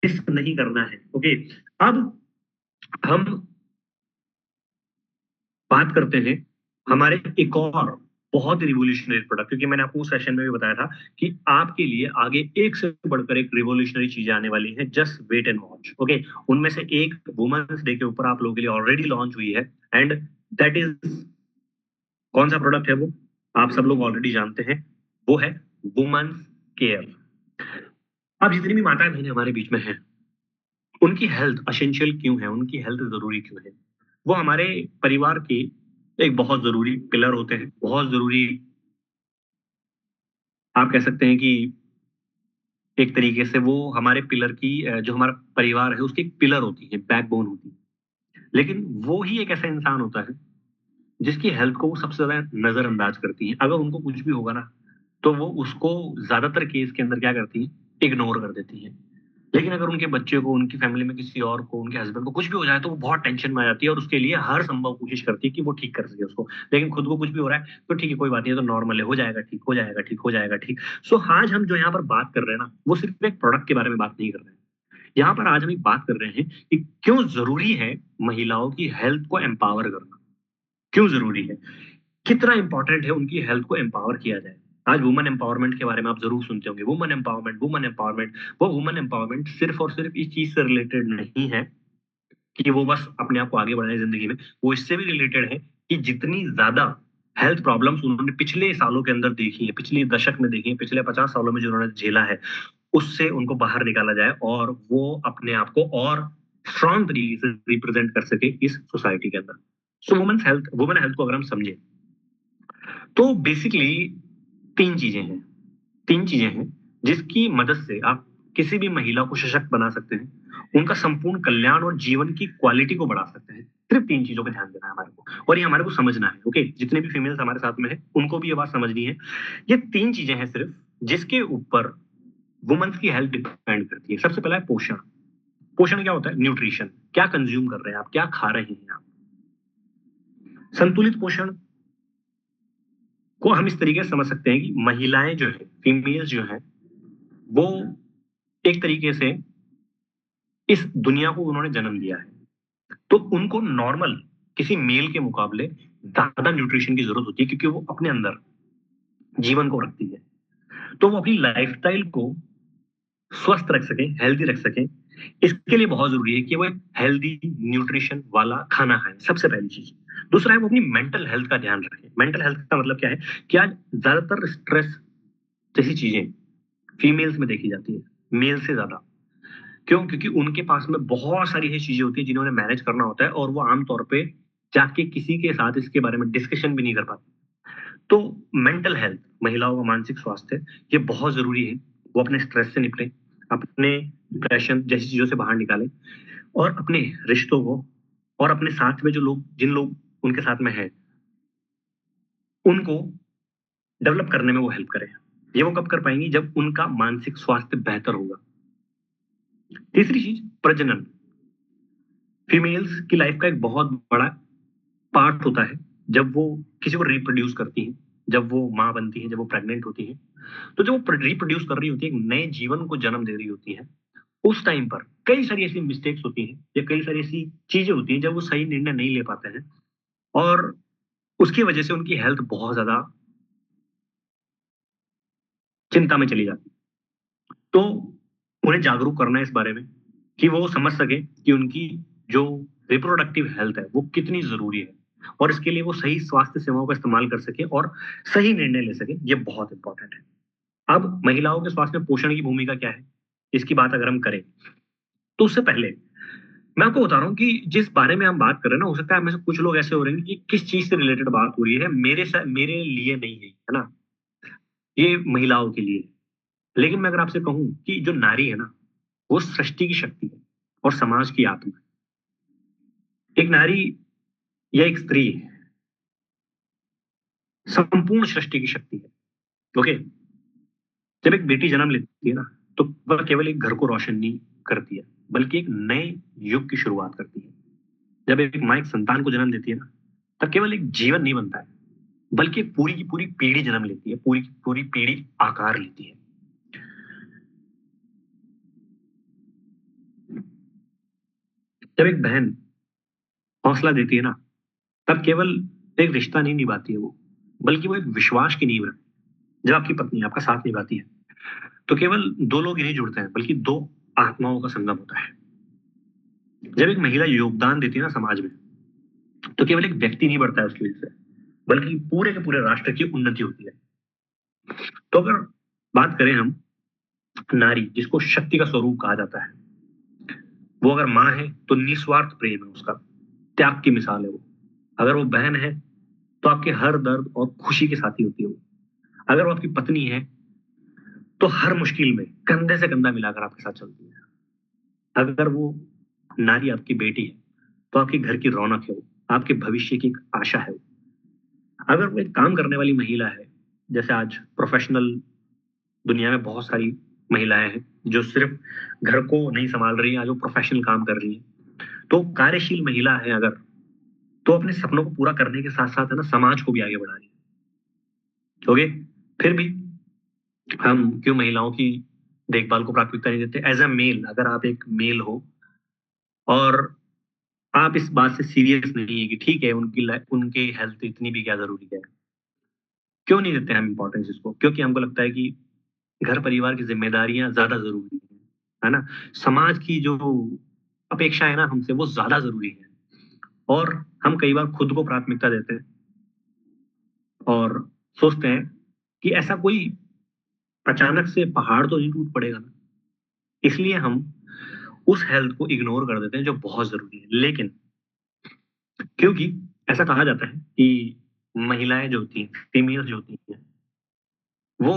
Miss नहीं करना है। ओके, अब हम बात करते हैं हमारे एक और बहुत रिवोल्यूशनरी प्रोडक्ट, क्योंकि मैंने आपको उस सेशन में भी बताया था कि आपके लिए आगे एक से बढ़कर एक रिवोल्यूशनरी चीजें आने वाली हैं, just wait and watch. Okay, उनमें से एक वुमेन्स डे के ऊपर आप लोगों के लिए ऑलरेडी लॉन्च हुई है, एंड दैट इज, कौन सा प्रोडक्ट है वो आप सब लोग ऑलरेडी जानते हैं, वो है वुमेन्स केयर। अब जितनी भी माताएं बहनें हमारे बीच में हैं, उनकी हेल्थ असेंशियल क्यों है, उनकी हेल्थ जरूरी क्यों है? वो हमारे परिवार के एक बहुत जरूरी पिलर होते हैं, बहुत जरूरी, आप कह सकते हैं कि एक तरीके से वो हमारे पिलर की जो हमारा परिवार है उसकी एक पिलर होती है, बैकबोन होती है। लेकिन वो ही एक ऐसा इंसान होता है जिसकी हेल्थ को वो सबसे ज्यादा नजरअंदाज करती है। अगर उनको कुछ भी होगा ना, तो वो उसको ज्यादातर केस के अंदर क्या करती है, इग्नोर कर देती है। लेकिन अगर उनके बच्चे को, उनकी फैमिली में किसी और को, उनके हस्बैंड को कुछ भी हो जाए, तो वो बहुत टेंशन में आ जाती है और उसके लिए हर संभव कोशिश करती है कि वो ठीक कर सके उसको। लेकिन खुद को कुछ भी हो रहा है तो ठीक है, कोई बात नहीं, तो नॉर्मल है, हो जाएगा ठीक, हो जाएगा ठीक, हो जाएगा ठीक। सो आज हम जो यहाँ पर बात कर रहे हैं ना, वो सिर्फ एक प्रोडक्ट के बारे में बात नहीं कर रहे हैं। यहाँ पर आज हम एक बात कर रहे हैं कि क्यों जरूरी है महिलाओं की हेल्थ को एम्पावर करना, क्यों जरूरी है, कितना इंपॉर्टेंट है उनकी हेल्थ को एम्पावर किया जाए। आज वुमन एम्पावरमेंट के बारे में आप जरूर सुनते होंगे, वुमन एम्पावरमेंट, वुमन एम्पावरमेंट। वो वुमन एम्पावरमेंट सिर्फ और सिर्फ इस चीज से रिलेटेड नहीं है कि वो बस अपने आप को आगे बढ़ाए जिंदगी में, वो इससे भी रिलेटेड है कि जितनी ज्यादा हेल्थ प्रॉब्लम्स उन्होंने पिछले सालों के अंदर देखी है, पिछले दशक में देखी है, पिछले 50 सालों में जो उन्होंने झेला है, उससे उनको बाहर निकाला जाए और वो अपने आप को और स्ट्रॉन्ग तरीके से रिप्रेजेंट कर सके इस सोसाइटी के अंदर। सो वुमेन हेल्थ को अगर हम समझे, तो बेसिकली तीन चीजें हैं, तीन चीजें हैं जिसकी मदद से आप किसी भी महिला को सशक्त बना सकते हैं, उनका संपूर्ण कल्याण और जीवन की क्वालिटी को बढ़ा सकते हैं। सिर्फ तीन चीजों पे ध्यान देना है हमारे को, और ये हमारे को समझना है। ओके, जितने भी फीमेल्स हमारे साथ में है उनको भी ये बात समझनी है। ये तीन चीजें हैं सिर्फ जिसके ऊपर वुमेन्स की हेल्थ डिपेंड करती है। सबसे पहला है पोषण। पोषण क्या होता है? न्यूट्रिशन। क्या कंज्यूम कर रहे हैं आप, क्या खा रहे हैं आप। संतुलित पोषण को हम इस तरीके से समझ सकते हैं कि महिलाएं जो है, फीमेल्स जो है, वो एक तरीके से इस दुनिया को उन्होंने जन्म दिया है, तो उनको नॉर्मल किसी मेल के मुकाबले ज्यादा न्यूट्रिशन की जरूरत होती है, क्योंकि वो अपने अंदर जीवन को रखती है। तो वो अपनी लाइफस्टाइल को स्वस्थ रख सके, हेल्दी रख सके, इसके लिए बहुत जरूरी है कि वो एक हेल्दी न्यूट्रिशन वाला खाना खाएं, सबसे पहली चीज। दूसरा है वो अपनी मेंटल हेल्थ का ध्यान रखें। मेंटल हेल्थ का मतलब क्या है कि आज ज्यादातर स्ट्रेस जैसी चीजें फीमेल्स में देखी जाती है, मेल से ज्यादा। क्यों? क्योंकि उनके पास में बहुत सारी ऐसी चीजें होती है जिन्होंने मैनेज करना होता है, और वो आमतौर पे जाके किसी के साथ इसके बारे में डिस्कशन भी नहीं कर पाते। तो मेंटल हेल्थ, महिलाओं का मानसिक स्वास्थ्य, ये बहुत जरूरी है। वो अपने स्ट्रेस से निपटे, अपने डिप्रेशन जैसी चीजों से बाहर निकाले, और अपने रिश्तों को, और अपने साथ में जो लोग, जिन लोग उनके साथ में है, उनको डेवलप करने में वो हेल्प करें। ये वो कब कर पाएंगी? जब उनका मानसिक स्वास्थ्य बेहतर होगा। तीसरी चीज, प्रजनन। फीमेल्स की लाइफ का एक बहुत बड़ा पार्ट होता है जब वो किसी को रिप्रोड्यूस करती है, जब वो माँ बनती है, जब वो प्रेग्नेंट होती है। तो जब वो रिप्रोड्यूस कर रही होती है, एक नए जीवन को जन्म दे रही होती है, उस टाइम पर कई सारी ऐसी मिस्टेक्स होती हैं या कई सारी ऐसी चीजें होती हैं जब वो सही निर्णय नहीं ले पाते हैं, और उसकी वजह से उनकी हेल्थ बहुत ज्यादा चिंता में चली जाती है। तो उन्हें जागरूक करना है इस बारे में कि वो समझ सके कि उनकी जो रिप्रोडक्टिव हेल्थ है वो कितनी जरूरी है, और इसके लिए वो सही स्वास्थ्य सेवाओं का इस्तेमाल कर सके और सही निर्णय ले सके। ये बहुत इंपॉर्टेंट है। अब महिलाओं के स्वास्थ्य में पोषण की भूमिका क्या है, इसकी बात अगर हम करें, तो उससे पहले मैं आपको बता रहा हूँ कि जिस बारे में हम बात कर रहे हैं ना, हो सकता है हमें से कुछ लोग ऐसे हो रहे हैं कि किस चीज से रिलेटेड बात हो रही है, मेरे लिए नहीं है ना, ये महिलाओं के लिए है। लेकिन मैं अगर आपसे कहूं कि जो नारी है ना, वो सृष्टि की शक्ति है और समाज की आत्मा है। एक नारी या एक स्त्री संपूर्ण सृष्टि की शक्ति है। ओके, जब एक बेटी जन्म लेती है ना, तो वह केवल एक घर को रोशन नहीं करती है, बल्कि एक नए युग की शुरुआत करती है। जब एक माँ एक संतान को जन्म देती है ना, तब केवल एक जीवन नहीं बनता है, बल्कि एक पूरी की पूरी पीढ़ी जन्म लेती है, पूरी की पूरी पीढ़ी आकार लेती है। जब एक बहन हौसला देती है ना, तब केवल एक रिश्ता नहीं निभाती है वो, बल्कि वो एक विश्वास की नींव है। जब आपकी पत्नी आपका साथ निभाती है, तो केवल दो लोग ही नहीं जुड़ते हैं, बल्कि दो आत्माओं का संगम होता है। जब एक महिला योगदान देती है ना समाज में, तो केवल एक व्यक्ति नहीं बढ़ता है उसकी वजह से, बल्कि पूरे के पूरे राष्ट्र की उन्नति होती है। तो अगर बात करें हम नारी, जिसको शक्ति का स्वरूप कहा जाता है, वो अगर माँ है तो निस्वार्थ प्रेम है उसका, त्याग की मिसाल है वो। अगर वो बहन है तो आपके हर दर्द और खुशी के साथी होती है वो। अगर वो आपकी पत्नी है तो हर मुश्किल में कंधे से कंधा मिलाकर आपके साथ चलती है। अगर वो नारी आपकी बेटी है तो आपके घर की रौनक है वो, आपके भविष्य की एक आशा है वो। अगर वो एक काम करने वाली महिला है, जैसे आज प्रोफेशनल दुनिया में बहुत सारी महिलाएं हैं जो सिर्फ घर को नहीं संभाल रही हैं, आज वो प्रोफेशनल काम कर रही हैं, तो कार्यशील महिला है अगर, तो अपने सपनों को पूरा करने के साथ साथ है ना, समाज को भी आगे बढ़ा रही है। ओके, फिर भी हम क्यों महिलाओं की देखभाल को प्राथमिकता नहीं देते? एज अ मेल, अगर आप एक मेल हो और आप इस बात से सीरियस नहीं है कि ठीक है उनकी हेल्थ इतनी भी क्या जरूरी है, क्यों नहीं देते हम इंपॉर्टेंस इसको? क्योंकि हमको लगता है कि घर परिवार की जिम्मेदारियां ज्यादा जरूरी है ना, समाज की जो अपेक्षा है ना हमसे, वो ज्यादा जरूरी है। और हम कई बार खुद को प्राथमिकता देते हैं और सोचते हैं कि ऐसा कोई अचानक से पहाड़ तो नहीं टूट पड़ेगा ना, इसलिए हम उस हेल्थ को इग्नोर कर देते हैं जो बहुत जरूरी है। लेकिन क्योंकि ऐसा कहा जाता है कि महिलाएं जो होती हैं, फीमेल्स जो होती हैं, वो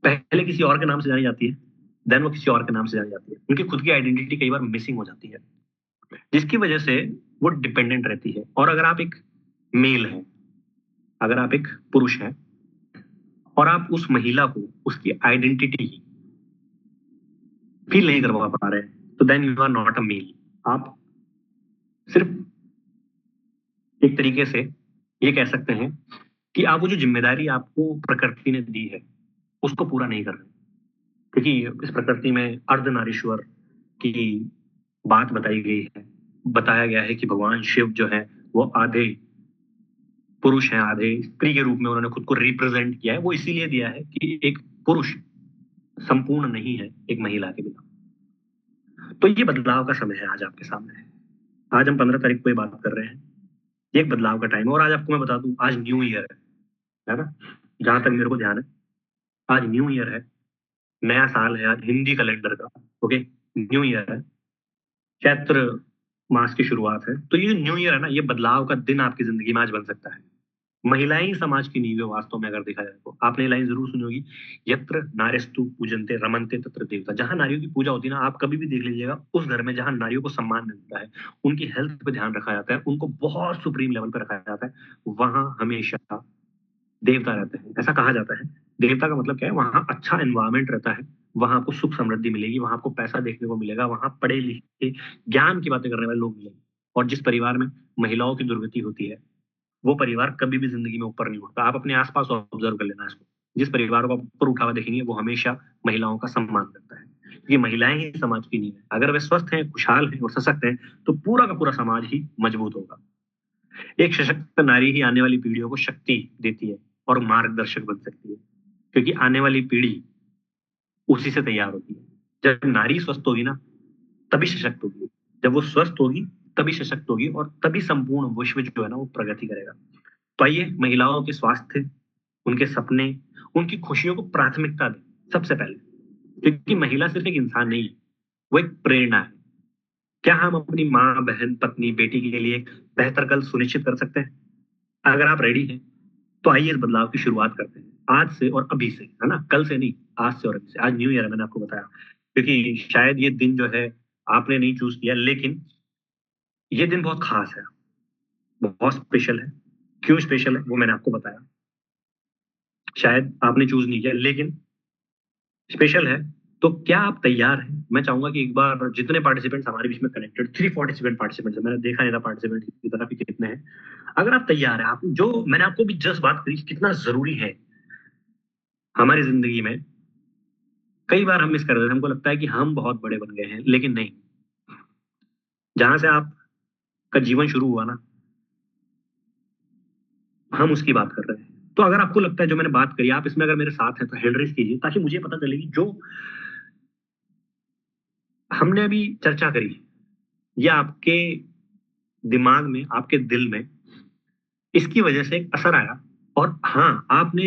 पहले किसी और के नाम से जानी जाती है, देन वो किसी और के नाम से जानी जाती है। उनकी खुद की आइडेंटिटी कई बार मिसिंग हो जाती है, जिसकी वजह से वो डिपेंडेंट रहती है। और अगर आप एक मेल हैं, अगर आप एक पुरुष हैं और आप उस महिला को उसकी आइडेंटिटी फील नहीं करवा पा रहे हैं, तो then you are not a male. आप सिर्फ एक तरीके से ये कह सकते हैं कि आप वो जो जिम्मेदारी आपको प्रकृति ने दी है उसको पूरा नहीं कर रहे। क्योंकि इस प्रकृति में अर्धनारीश्वर की बात बताई गई है। बताया गया है कि भगवान शिव जो है वो आधे पुरुष हैं, आधे स्त्री के रूप में उन्होंने खुद को रिप्रेजेंट किया है। वो इसीलिए दिया है कि एक पुरुष संपूर्ण नहीं है एक महिला के बिना। तो ये बदलाव का समय है आज आपके सामने। आज हम 15 तारीख को ये बात कर रहे हैं, ये एक बदलाव का टाइम है। और आज आपको मैं बता दूं, आज न्यू ईयर है ना, जहां तक मेरे को ध्यान है आज न्यू ईयर है, नया साल है आज हिंदी कैलेंडर का। ओके, न्यू ईयर है, चैत्र मास की शुरुआत है। तो ये न्यू ईयर है ना, ये बदलाव का दिन आपकी जिंदगी में आज बन सकता है। महिलाएं ही समाज की नींव है वास्तव में, अगर देखा जाए तो। आपने लाइन जरूर सुनी होगी, यत्र नार्यस्तु पूजन्ते रमन्ते तत्र देवता। जहां नारियों की पूजा होती है ना, आप कभी भी देख लीजिएगा उस घर में जहां नारियों को सम्मान मिलता है, उनकी हेल्थ पे ध्यान रखा जाता है, उनको बहुत सुप्रीम लेवल पे रखा जाता है, वहां हमेशा देवता रहते हैं। ऐसा कहा जाता है। देवता का मतलब क्या है? वहां अच्छा एनवायरमेंट रहता है, वहां आपको सुख समृद्धि मिलेगी, वहां आपको पैसा देखने को मिलेगा, वहां पढ़े लिखे ज्ञान की बातें करने वाले लोग मिलेंगे। और जिस परिवार में महिलाओं की दुर्गति होती है, वो परिवार कभी भी जिंदगी में ऊपर नहीं उठता। आप अपने आसपास ऑब्जर्व कर लेना इसको। जिस परिवार को आप ऊपर उठा हुआ देखेंगे, वो हमेशा महिलाओं का सम्मान करता है, क्योंकि महिलाएं ही समाज की नींव है। अगर वे स्वस्थ हैं, खुशहाल हैं और सशक्त हैं, तो पूरा का पूरा समाज ही मजबूत होगा। एक सशक्त नारी ही आने वाली पीढ़ियों को शक्ति देती है और मार्गदर्शक बन सकती है, क्योंकि आने वाली पीढ़ी उसी से तैयार होती है। जब नारी स्वस्थ होगी ना, तभी सशक्त होगी। जब वो स्वस्थ होगी, तभी सशक्त होगी, और तभी संपूर्ण विश्व जो है ना, वो प्रगति करेगा। तो आइए महिलाओं के स्वास्थ्य, उनके सपने, उनकी खुशियों को प्राथमिकता दें सबसे पहले। क्योंकि महिला सिर्फ एक इंसान नहीं है, वो एक प्रेरणा है। क्या हम अपनी माँ, बहन, पत्नी, बेटी के लिए एक बेहतर कल सुनिश्चित कर सकते हैं? अगर आप रेडी हैं, तो आइए इस बदलाव की शुरुआत करते हैं, आज से और अभी से, है ना, कल से नहीं, आज से और अभी से। आज न्यू ईयर है, मैंने आपको बताया, क्योंकि शायद ये दिन जो है आपने नहीं चूज किया, लेकिन ये दिन बहुत खास है, बहुत स्पेशल है। क्यों स्पेशल है वो मैंने आपको बताया। शायद आपने चूज नहीं किया, लेकिन स्पेशल है। तो क्या आप तैयार हैं? मैं चाहूंगा कि एक बार जितने पार्टिसिपेंट्स हमारे बीच में कनेक्टेड, 347 पार्टिसिपेंट्स है, मैंने देखा नहीं था पार्टिसिपेंट की तरफ कि कितने हैं। अगर आप तैयार हैं, आप जो मैंने आपको भी जस्ट बात करी कितना जरूरी है हमारी जिंदगी में, कई बार हम मिस कर देते हैं। हमको लगता है कि हम बहुत बड़े बन गए हैं, लेकिन नहीं। जहां से आपका जीवन शुरू हुआ ना, हम उसकी बात कर रहे हैं। तो अगर आपको लगता है जो मैंने बात करी आप इसमें अगर मेरे साथ है तो हैंड रेस कीजिए, ताकि मुझे पता चले कि जो हमने अभी चर्चा करी या आपके दिमाग में, आपके दिल में इसकी वजह से एक असर आया, और हाँ आपने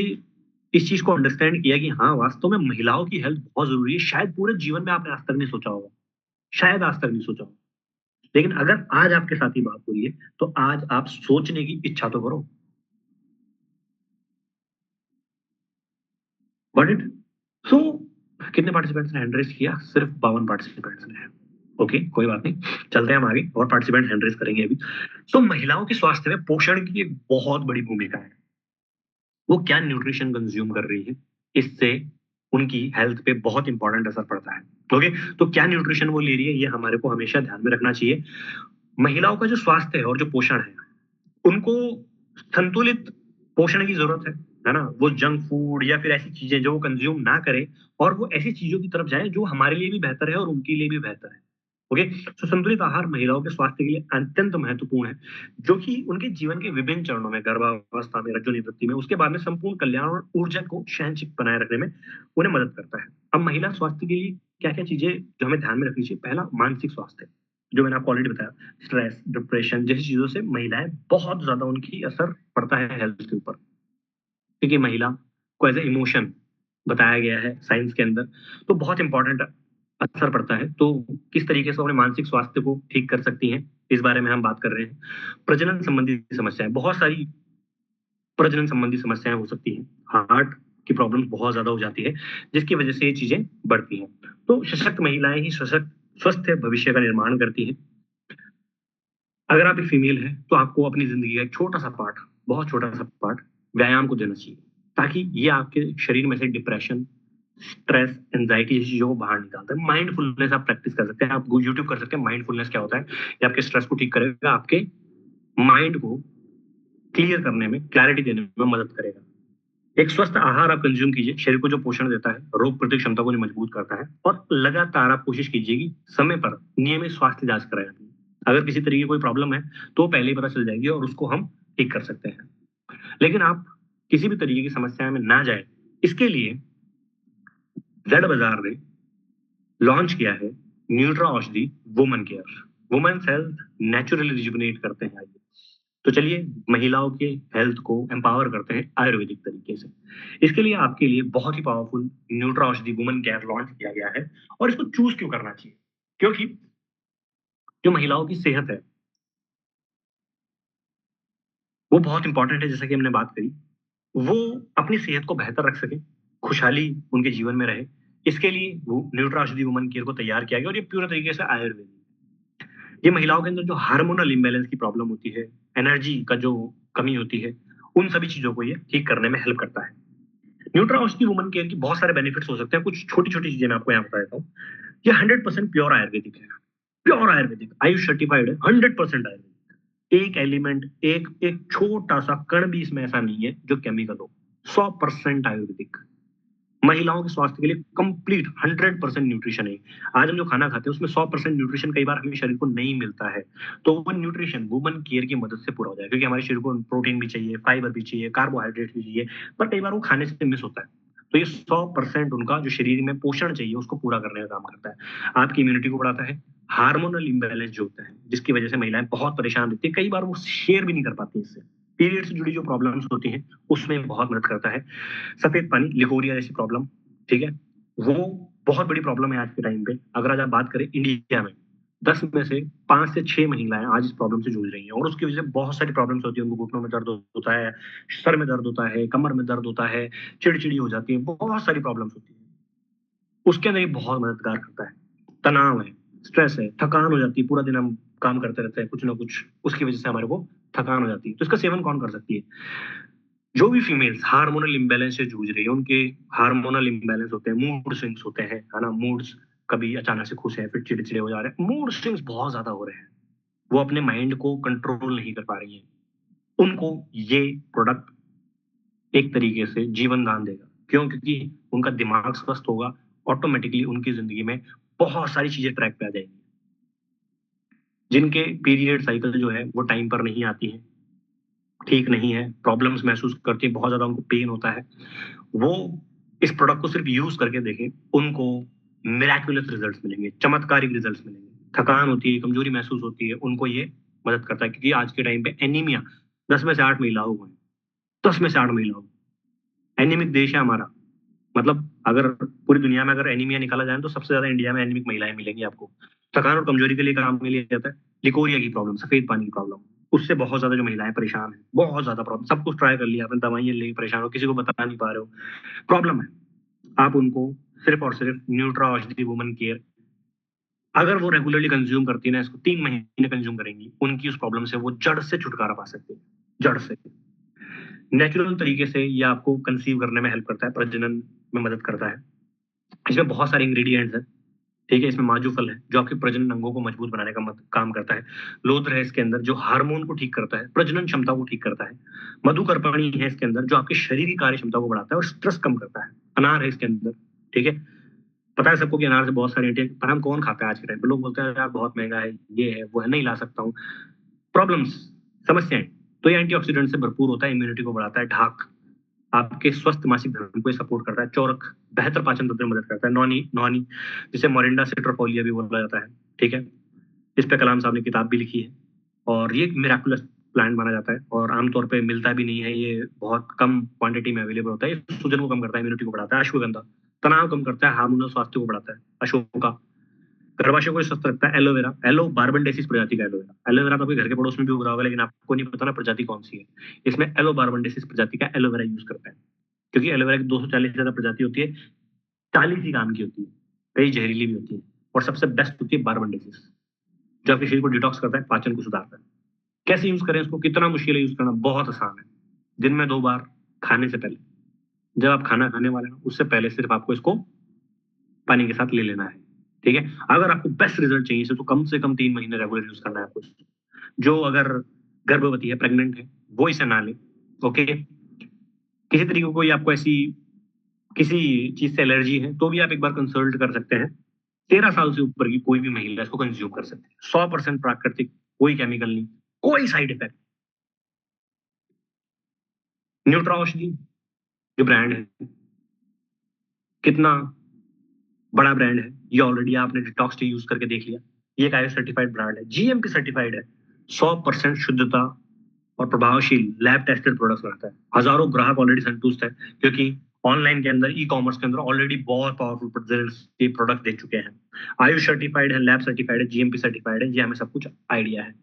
इस चीज को अंडरस्टैंड किया कि हाँ वास्तव में महिलाओं की हेल्थ बहुत जरूरी है। शायद पूरे जीवन में आपने आज तक नहीं सोचा होगा, शायद आज तक नहीं सोचा होगा, लेकिन अगर आज आपके साथ ही बात हो रही है तो आज आप सोचने की इच्छा तो करो। Got it? सो कितने पार्टिसिपेंट्स ने हैंड रेस किया? सिर्फ 52 पार्टिसिपेंट्स ने। ओके, कोई बात नहीं, चलते हैं हम आगे, और पार्टिसिपेंट हैंड रेस करेंगे अभी। तो महिलाओं के स्वास्थ्य में पोषण की एक बहुत बड़ी भूमिका है। वो क्या न्यूट्रिशन कंज्यूम कर रही है, इससे उनकी हेल्थ पे बहुत इंपॉर्टेंट असर पड़ता है। ओके, तो क्या न्यूट्रिशन वो ले रही है, ये हमारे को हमेशा ध्यान में रखना चाहिए। महिलाओं का जो स्वास्थ्य है और जो पोषण है, उनको संतुलित पोषण की जरूरत है ना? वो जंक फूड या फिर ऐसी चीजें जो वो कंज्यूम ना करे, और वो ऐसी चीजों की तरफ जाए जो हमारे लिए भी बेहतर है और उनके लिए भी बेहतर है। ओके, तो संतुलित आहार महिलाओं के स्वास्थ्य के लिए अत्यंत महत्वपूर्ण है, जो कि उनके जीवन के विभिन्न चरणों में, गर्भावस्था में, रजोनिवृत्ति में, उसके बाद में संपूर्ण कल्याण और ऊर्जा को सहनशील बनाए रखने में उन्हें मदद करता है। अब महिला स्वास्थ्य के लिए क्या क्या चीजें जो हमें ध्यान में रखनी चाहिए? पहला, मानसिक स्वास्थ्य, जो मैंने आपको ऑलरेडी बताया। स्ट्रेस, डिप्रेशन जैसी चीजों से महिलाएं बहुत ज्यादा उनकी असर पड़ता है हेल्थ के ऊपर, क्योंकि महिला को एज ए इमोशन बताया गया है साइंस के अंदर, तो बहुत इंपॉर्टेंट असर पड़ता है। तो किस तरीके से अपने मानसिक स्वास्थ्य को ठीक कर सकती हैं, इस बारे में हम बात कर रहे हैं। प्रजनन संबंधी समस्याएं, बहुत सारी प्रजनन संबंधी समस्याएं हो सकती हैं, हार्ट की प्रॉब्लम बहुत ज्यादा हो जाती है, जिसकी वजह से ये चीजें बढ़ती हैं। तो सशक्त महिलाएं ही सशक्त स्वस्थ भविष्य का निर्माण करती हैं। अगर आप एक फीमेल हैं तो आपको अपनी जिंदगी का एक छोटा सा पार्ट, बहुत छोटा सा पार्ट व्यायाम को देना चाहिए, ताकि ये आपके शरीर में से डिप्रेशन, स्ट्रेस, एंजाइटी जैसी चीजों को बाहर निकालता है। माइंडफुलनेस आप प्रैक्टिस कर सकते हैं, आप यूट्यूब कर सकते हैं। माइंडफुलनेस क्या होता है? ये आपके स्ट्रेस को ठीक करेगा, आपके माइंड को क्लियर करने में, क्लैरिटी देने में मदद करेगा। एक स्वस्थ आहार आप कंज्यूम कीजिए, शरीर को जो पोषण देता है, रोग प्रतिरोधक क्षमता को मजबूत करता है, और लगातार आप कोशिश कीजिए कि समय पर नियमित स्वास्थ्य जांच कराएं। अगर किसी तरीके की कोई प्रॉब्लम है तो पहले ही पता चल जाएगी और उसको हम ठीक कर सकते हैं। लेकिन आप किसी भी तरीके की समस्या में ना जाए, इसके लिए जेड बाजार ने लॉन्च किया है न्यूट्रा औषधि woman care. Women's health naturally rejuvenate करते हैं। तो चलिए महिलाओं के हेल्थ को एम्पावर करते हैं आयुर्वेदिक तरीके से। इसके लिए आपके लिए बहुत ही पावरफुल न्यूट्रा औषधि वुमन केयर लॉन्च किया गया है। और इसको चूज क्यों करना चाहिए? क्योंकि जो महिलाओं की सेहत है वो बहुत इंपॉर्टेंट है, जैसा कि हमने बात करी। वो अपनी सेहत को बेहतर रख सके, खुशहाली उनके जीवन में रहे, इसके लिए वो न्यूट्रा औषधि वुमन केयर को तैयार किया गया, और ये पूरे तरीके से आयुर्वेदिक। ये महिलाओं के अंदर जो हार्मोनल इम्बैलेंस की प्रॉब्लम होती है, एनर्जी का जो कमी होती है, उन सभी चीजों को ये ठीक करने में हेल्प करता है। न्यूट्रा औषधि वुमन केयर की बहुत सारे बेनिफिट्स हो सकते हैं, कुछ छोटी छोटी चीजें मैं आपको यहाँ बता देता हूँ। ये 100% प्योर आयुर्वेदिक है, प्योर आयुर्वेदिक, आयुष सर्टिफाइड है, 100% आयुर्वेदिक। एक एलिमेंट, एक एक छोटा सा कण भी इसमें ऐसा नहीं है जो केमिकल हो। 100% आयुर्वेदिक, महिलाओं के स्वास्थ्य के लिए कंप्लीट 100% न्यूट्रिशन है। आज हम जो खाना खाते हैं उसमें 100% न्यूट्रिशन कई बार हमें शरीर को नहीं मिलता है, तो वो न्यूट्रिशन वुमन केयर की मदद से पूरा हो जाए, क्योंकि हमारे शरीर को प्रोटीन भी चाहिए, फाइबर भी चाहिए, कार्बोहाइड्रेट भी चाहिए, पर कई बार वो खाने से मिस होता है। तो ये 100% उनका जो शरीर में पोषण चाहिए उसको पूरा करने का काम करता है, आपकी इम्यूनिटी को बढ़ाता है। हार्मोनल इम्बैलेंस जो होता है, जिसकी वजह से महिलाएं बहुत परेशान रहती है, कई बार वो शेयर भी नहीं कर पाती इससे, पीरियड से जुड़ी जो प्रॉब्लम्स होती हैं उसमें बहुत मदद करता है। सफेद पानी, लिकोरिया जैसी प्रॉब्लम, ठीक है, वो बहुत बड़ी प्रॉब्लम है आज के टाइम पे। अगर आज आप बात करें इंडिया में, 10 में से 5 से 6 महिलाएं आज इस प्रॉब्लम से जूझ रही हैं, और उसकी वजह से बहुत सारी प्रॉब्लम्स होती है। उनको घुटनों में दर्द होता है, सर में दर्द होता है, कमर में दर्द होता है, चिड़चिड़ी हो जाती है, बहुत सारी प्रॉब्लम्स होती है। उसके अंदर ये बहुत मददगार करता है। तनाव है, स्ट्रेस है, थकान हो जाती है, पूरा दिन हम काम करते रहते हैं कुछ ना कुछ, उसकी वजह से हमारे को थकान हो जाती है। तो इसका सेवन कौन कर सकती है? जो भी फीमेल्स हार्मोनल इम्बैलेंस से जूझ रही है, उनके हार्मोनल इम्बैलेंस होते हैं, मूड स्विंग्स होते हैं, है ना, मूड्स कभी अचानक से खुश है फिर चिड़चिड़े हो जा रहे हैं, मूड स्विंग्स बहुत ज्यादा हो रहे हैं, वो अपने माइंड को कंट्रोल नहीं कर पा रही हैं, उनको ये प्रोडक्ट एक तरीके से जीवन दान देगा। क्यों? क्योंकि उनका दिमाग स्वस्थ होगा, ऑटोमेटिकली उनकी जिंदगी में बहुत सारी चीजें ट्रैक पे आ जाएंगी। जिनके पीरियड साइकिल जो है वो टाइम पर नहीं आती है, ठीक नहीं है, प्रॉब्लम्स महसूस करती है, बहुत ज्यादा उनको पेन होता है, वो इस प्रोडक्ट को सिर्फ यूज करके देखें, उनको मिराकुलस रिजल्ट्स मिलेंगे, चमत्कारिक रिजल्ट्स मिलेंगे। थकान होती है, कमजोरी महसूस होती है, उनको ये मदद करता है, क्योंकि आज के टाइम पे एनीमिया 10 में से 8 महिलाओं को है, 10 में से 8 महिलाओं। एनीमिक देश है हमारा, मतलब अगर पूरी दुनिया में अगर एनीमिया निकाला जाए तो सबसे ज्यादा इंडिया में एनीमिक महिलाएं मिलेंगी आपको। थकान और कमजोरी के लिए काम में लिया जाता है लिकोरिया की प्रॉब्लम, सफेद पानी की प्रॉब्लम, उससे बहुत ज्यादा जो महिलाएं परेशान है, बहुत ज्यादा प्रॉब्लम, सब कुछ ट्राई कर लिया आपने, दवाइयां लेके परेशान हो, किसी को बता नहीं पा रहे हो, प्रॉब्लम है, आप उनको सिर्फ और सिर्फ न्यूट्रा औषधि वुमन केयर, अगर वो रेगुलरली कंज्यूम करती है ना, इसको 3 महीने कंज्यूम करेंगी, उनकी उस प्रॉब्लम से वो जड़ से छुटकारा पा सकती है, जड़ से। नेचुरल तरीके से ये आपको कंसीव करने में हेल्प करता है, प्रजनन में मदद करता है। इसमें बहुत सारे इंग्रेडिएंट्स हैं, ठीक है, इसमें माजू फल है जो आपके प्रजनन अंगों को मजबूत बनाने का काम करता है। लोध्र है इसके अंदर जो हार्मोन को ठीक करता है, प्रजनन क्षमता को ठीक करता है। मधुकर्पणी है इसके अंदर जो आपके शरीर की कार्य क्षमता को बढ़ाता है और स्ट्रेस कम करता है। अनार है इसके अंदर, ठीक है, पता है सबको कि अनार से बहुत सारे एंटी, पर हम कौन खाता है आज के टाइम पे, लोग बोलते हैं यार बहुत महंगा है, ये है वो है, नहीं ला सकता हूँ, प्रॉब्लम्स, समस्याएं। तो ये एंटीऑक्सीडेंट से भरपूर होता है, इम्यूनिटी को बढ़ाता है। ढाक आपके स्वस्थ मासिक धर्म को सपोर्ट करता है। चौरक बेहतर पाचन तंत्र में मदद करता है। नौनी, नौनी जिसे मोरिंडा सिट्रोफोलिया भी बोला जाता है, ठीक है, इस पे कलाम साहब ने किताब भी लिखी है, और ये मिराकुलस प्लांट माना जाता है और आमतौर पे मिलता भी नहीं है, ये बहुत कम क्वांटिटी में अवेलेबल होता है। ये सूजन को कम करता है, इम्यूनिटी को बढ़ाता है। अश्वगंधा तनाव कम करता है, हार्मोनल स्वास्थ्य को बढ़ाता है। अशोका गर्भाशय को स्वस्थ रखता है। एलोवेरा, एलो बारबेंडेसिस प्रजाति का एलोवेरा, एलोवेरा तो आपके घर के पड़ोस में भी उग रहा होगा, लेकिन आपको नहीं पता ना प्रजाति कौन सी है। इसमें एलो बारबेंडेसिस प्रजाति का एलोवेरा यूज करता है, क्योंकि एलोवेरा की 240 से ज्यादा प्रजाति होती है, 40 ही काम की होती है, कई जहरीली भी होती है, और सबसे बेस्ट होती है बारबेंडेसिस, जो आपके शरीर को डिटॉक्स करता है, पाचन को सुधारता है। कैसे यूज करें इसको, कितना मुश्किल है यूज करना, बहुत आसान है। दिन में 2 बार खाने से पहले, जब आप खाना खाने वाले हो उससे पहले सिर्फ आपको इसको पानी के साथ ले लेना है, ठीक है। अगर आपको बेस्ट रिजल्ट चाहिए तो कम से कम 3 महीने रेगुलर यूज करना है आपको। जो अगर गर्भवती है, प्रेग्नेंट है, वो इसे ना ले, ओके। किसी तरीके को कोई आपको ऐसी किसी चीज से एलर्जी है तो भी आप एक बार कंसल्ट कर सकते हैं। 13 साल से ऊपर की कोई भी महिला इसको कंज्यूम कर सकती है, 100% प्राकृतिक, कोई केमिकल नहीं, कोई साइड इफेक्ट। न्यूट्रा औषधि जो ब्रांड है, कितना बड़ा ब्रांड है, ये ऑलरेडी आपने डिटॉक्स टी यूज करके देख लिया। ये एक आईएस सर्टिफाइड ब्रांड है, जीएमपी सर्टिफाइड है, 100% शुद्धता और प्रभावशील लैब टेस्टेड प्रोडक्ट्स बनाता है। हजारों ग्राहक ऑलरेडी संतुष्ट है, क्योंकि ऑनलाइन के अंदर, ई कॉमर्स के अंदर ऑलरेडी बहुत पावरफुल रिजल्ट्स के प्रोडक्ट दे चुके हैं। आयुष सर्टिफाइड है, लैब सर्टिफाइड है, जीएमपी सर्टिफाइड है, ये हमें सब कुछ आइडिया है।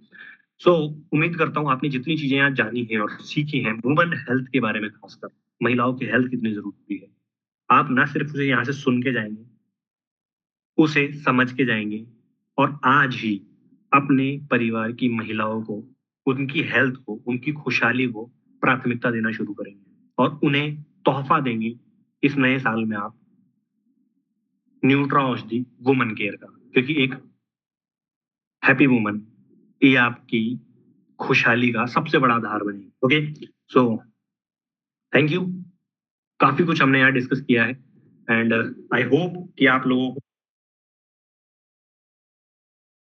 सो उम्मीद करता हूँ आपने जितनी चीजें यहाँ जानी है और सीखी हैं वुमेन हेल्थ के बारे में, खासकर महिलाओं की हेल्थ कितनी जरूरी है, आप ना सिर्फ उसे यहाँ से सुन के जाएंगे, उसे समझ के जाएंगे, और आज ही अपने परिवार की महिलाओं को, उनकी हेल्थ को, उनकी खुशहाली को प्राथमिकता देना शुरू करेंगे, और उन्हें तोहफा देंगे इस नए साल में आप न्यूट्रा औषधि वुमन केयर का, क्योंकि एक हैप्पी वुमन ये आपकी खुशहाली का सबसे बड़ा आधार बनेगी। ओके, सो थैंक यू, काफी कुछ हमने यहाँ डिस्कस किया है, एंड आई होप कि आप लोगों को